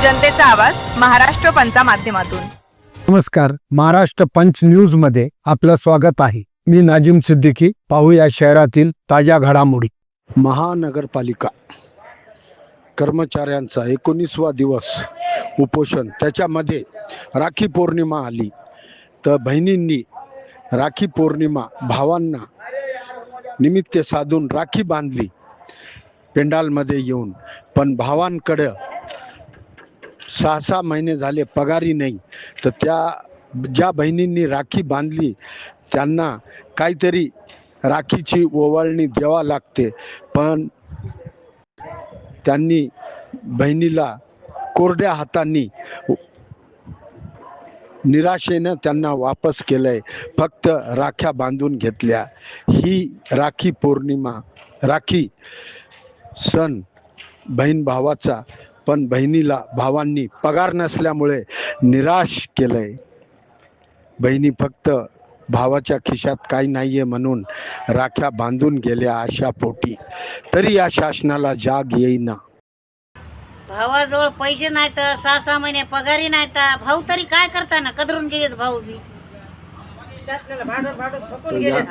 जनतेचा आवाज महाराष्ट्र पंचा माध्यमातून। नमस्कार, महाराष्ट्र पंच न्यूज मध्ये आपलं स्वागत आहे। मी नाजिम सिद्दीकी। पाहूया शहरातील ताज्या घडामोडी। महानगरपालिका कर्मचाऱ्यांचा 19वा दिवस उपोषण, त्याच्यामध्ये राखी पौर्णिमा आली तर बहिणींनी राखी पौर्णिमा भावांना निमित्त साधून राखी बांधली पेंडालमध्ये येऊन। पण भावांकडे 6 महिने झाले पगारी नाही, तर ज्या बहिणींनी राखी बांधली त्यांना काहीतरी राखीची ओवाळणी द्यावा लागते, पण त्यांनी बहिणीला कोरड्या हातांनी निराशेनं त्यांना वापस केलंय, फक्त राख्या बांधून घेतल्या। ही राखी पौर्णिमा, राखी सण बहीण भावाचा, पण बहिणीला भावांनी पगार नसल्यामुळे निराश केलंय। बहिणी फक्त भावाच्या खिशात काही नाहीये म्हणून राख्या बांधून गेल्या आशा पोटी, तरी या शासनाला जाग येईना। भावाजवळ पैसे नाहीत, 6 महिने पगारी नाहीत, भाऊ तरी काय करताना कदरून गेलेत। भाऊ बी शासनाला भांडून थकून गेलेत,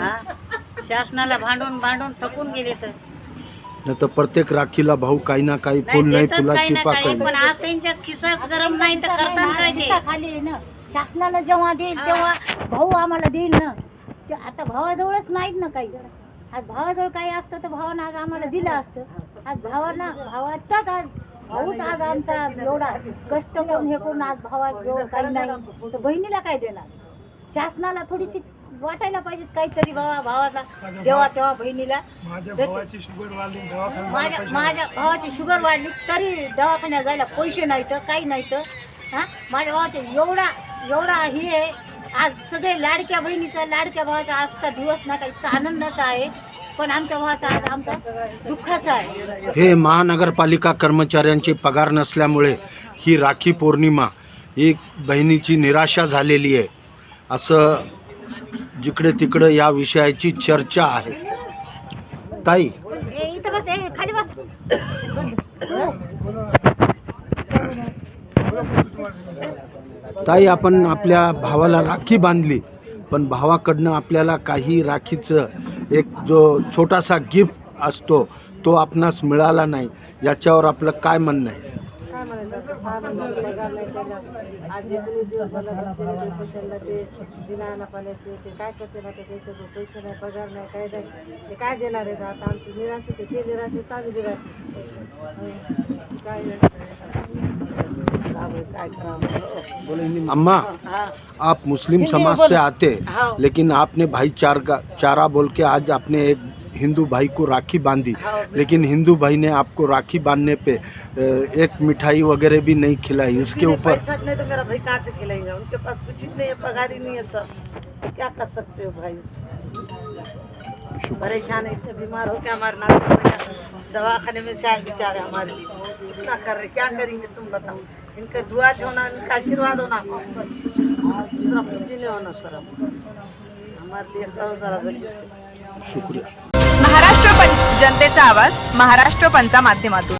शासनाला भांडून थकून गेलेत। नाही तर प्रत्येक राखीला भाऊ काही ना काही फुल नाही फुलाची पाकळी, पण आज त्यांच्या खिसाच गरम नाही तर करताना काय ते खाली आहे ना। शासनाला जेव्हा देईल तेव्हा भाऊ आम्हाला देईल ना। ते आता भावाजवळच नाहीत ना काही। आज भावाजवळ काही असतं तर भावानं आज आम्हाला दिलं असतं। आज भावाचाच आज भाऊच आज आमचा एवढा कष्ट करून हे करून आज भावाजवळ काही नाही, तर बहिणीला काय देणार? शासनाला थोडीशी वाटायला पाहिजे काहीतरी, भावाला देवा तेव्हा बहिणीला। माझ्या भावाची शुगर वाढली तरी दवाखान्यात जायला पैसे नाही तर काही नाही तर माझ्या भावाचे एवढा हे आहे। आज सगळे लाडक्या बहिणीचा लाडक्या भावाचा आजचा दिवस नाही का इतका आनंदाचा आहे, पण आमच्या भावाचा आज आमचा दुःखाचा आहे। हे महानगरपालिका कर्मचाऱ्यांचे पगार नसल्यामुळे ही राखी पौर्णिमा एक बहिणीची निराशा झालेली आहे, असं जिकडे तिकडे या विषयाची चर्चा आहे। ताई इथं बस, खाली बस। ताई, आपण आपल्या भावाला राखी बांधली, पण भावाकडनं आपल्याला काही राखीचं एक जो छोटासा गिफ्ट असतो तो आपणास मिळाला नाही, याच्यावर आपलं काय म्हणणं आहे? आज 19 दिवस झाला उपोषणाला ते बिना पाण्याचे ते काय करते ना, त्याचे जो पैसे नाही पगार नाही काय नाही, ते काय देणार आहेत? आता आमची निराशे ते निराशे आम्ही निराशे काय अम्मा, आप मुस्लिम समाज से आते, लेकिन आपने भाईचारा बोल के आज आपने एक हिंदू भाई को राखी बांधी, लेकिन हिंदू भाई ने आपको राखी बांधने पे एक मिठाई वगैरह भी नहीं खिलाई। इसके ऊपर पैसा नहीं तो मेरा भाई कहाँ से खिलाएंगे? उनके पास कुछ ही नहीं है, पगार ही नहीं है सर, क्या कर सकते हो भाई? परेशान है, इतने बीमार हो के हमारे नाम दवाखाने में से आए बेचारे हमारे लिए, कितना कर रहे, क्या करेंगे तुम बताओ? इनका दुआ होना, इनका आशीर्वाद होना, दूसरा कुछ भी नहीं होना सर। हमारे लिए करो जरा जल्दी से। शुक्रिया। महाराष्ट्र पंच, जनतेचा आवाज महाराष्ट्र पंचा माध्यमातून।